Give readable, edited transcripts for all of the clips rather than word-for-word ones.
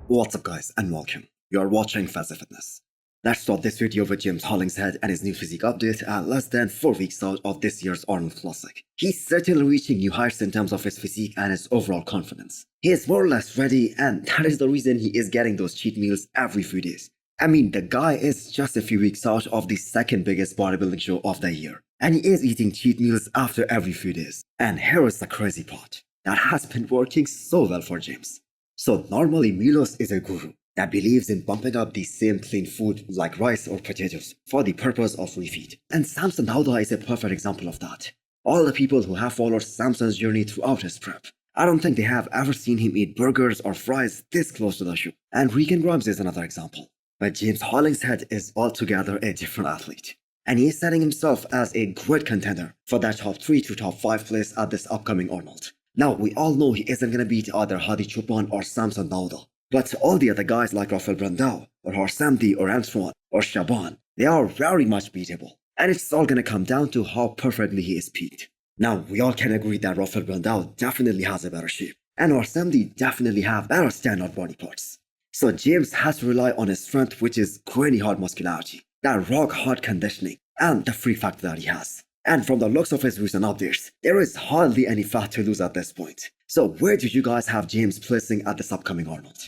What's up guys and welcome. You are watching Fazi Fitness. Let's start this video with James Hollingshead and his new physique update at less than 4 weeks out of this year's Arnold Classic. He's certainly reaching new heights in terms of his physique and his overall confidence. He is more or less ready, and that is the reason he is getting those cheat meals every few days. I mean, the guy is just a few weeks out of the second biggest bodybuilding show of the year, and he is eating cheat meals after every few days. And here is the crazy part. That has been working so well for James. So normally Milos is a guru that believes in bumping up the same clean food like rice or potatoes for the purpose of refeed. And Samson Dauda is a perfect example of that. All the people who have followed Samson's journey throughout his prep, I don't think they have ever seen him eat burgers or fries this close to the shoe. And Regan Grimes is another example. But James Hollingshead is altogether a different athlete. And he is setting himself as a great contender for that top 3 to top 5 place at this upcoming Arnold. Now, we all know he isn't going to beat either Hadi Choopan or Samson Dauda. But all the other guys like Rafael Brandao, or Harsamdi, or Antoine, or Shaban, they are very much beatable. And it's all going to come down to how perfectly he is peaked. Now, we all can agree that Rafael Brandao definitely has a better shape. And Harsamdi definitely have better standout body parts. So James has to rely on his strength, which is grainy hard muscularity, that rock hard conditioning, and the free factor that he has. And from the looks of his recent updates, there is hardly any fat to lose at this point. So where do you guys have James placing at this upcoming Arnold?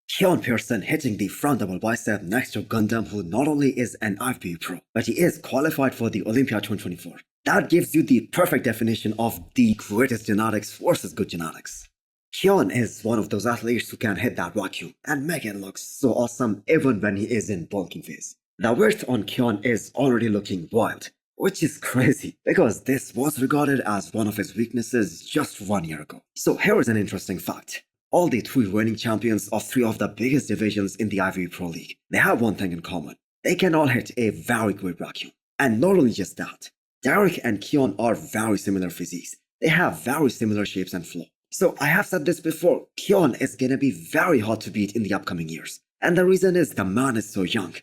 Keon Pearson hitting the front double bicep next to Gundam, who not only is an IFBB pro, but he is qualified for the Olympia 2024. That gives you the perfect definition of the greatest genetics versus good genetics. Keon is one of those athletes who can hit that vacuum and make it look so awesome even when he is in bulking phase. The width on Keon is already looking wild, which is crazy because this was regarded as one of his weaknesses just 1 year ago. So here is an interesting fact. All the 3 reigning champions of 3 of the biggest divisions in the IFBB Pro League, they have one thing in common. They can all hit a very great vacuum. And not only just that, Derek and Keon are very similar physiques. They have very similar shapes and flow. So I have said this before, Keon is gonna be very hard to beat in the upcoming years. And the reason is the man is so young.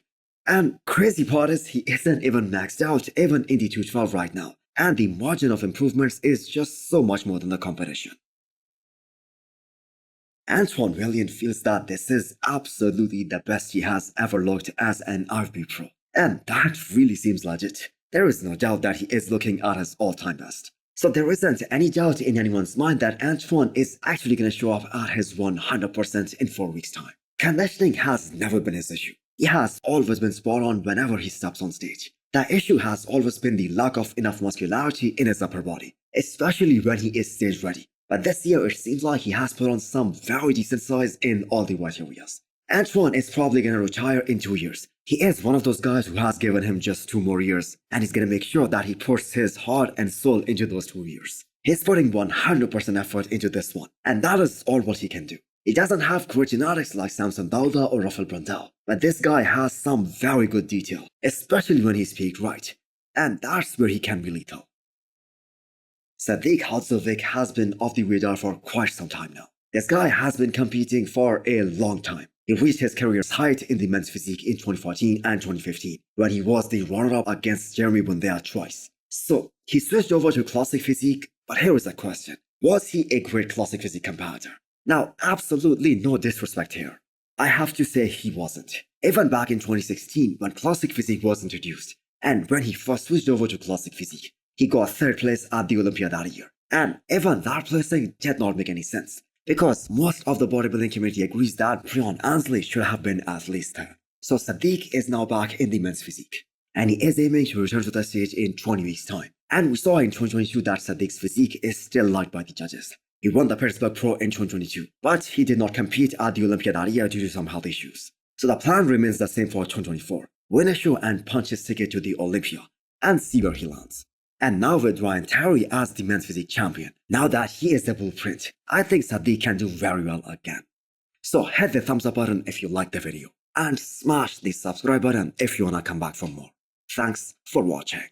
And crazy part is he isn't even maxed out even in the 212 right now. And the margin of improvements is just so much more than the competition. Antoine Willan feels that this is absolutely the best he has ever looked as an IFBB pro. And that really seems legit. There is no doubt that he is looking at his all-time best. So there isn't any doubt in anyone's mind that Antoine is actually going to show up at his 100% in 4 weeks' time. Conditioning has never been his issue. He has always been spot on whenever he steps on stage. The issue has always been the lack of enough muscularity in his upper body, especially when he is stage ready. But this year it seems like he has put on some very decent size in all the white areas. Antoine is probably going to retire in 2 years. He is one of those guys who has given him just 2 more years, and he's going to make sure that he puts his heart and soul into those 2 years. He's putting 100% effort into this one, and that is all what he can do. He doesn't have great genetics like Samson Dauda or Rafael Brandao, but this guy has some very good detail, especially when he's peaked right. And that's where he can really tell. Sadik Hovic has been off the radar for quite some time now. This guy has been competing for a long time. He reached his career's height in the men's physique in 2014 and 2015, when he was the runner-up against Jeremy Bundea twice. So, he switched over to classic physique, but here is the question. Was he a great classic physique competitor? Now, absolutely no disrespect here. I have to say he wasn't. Even back in 2016, when classic physique was introduced, and when he first switched over to classic physique, he got 3rd place at the Olympia that year. And even that placing did not make any sense, because most of the bodybuilding community agrees that Brian Ansley should have been at least 3rd. So Sadik is now back in the men's physique, and he is aiming to return to the stage in 20 weeks' time. And we saw in 2022 that Sadik's physique is still liked by the judges. He won the Pittsburgh Pro in 2022, but he did not compete at the Olympia that year due to some health issues. So the plan remains the same for 2024. Win a show and punch his ticket to the Olympia, and see where he lands. And now with Ryan Terry as the men's physique champion, now that he is the blueprint, I think Sadik can do very well again. So hit the thumbs up button if you liked the video, and smash the subscribe button if you wanna come back for more. Thanks for watching.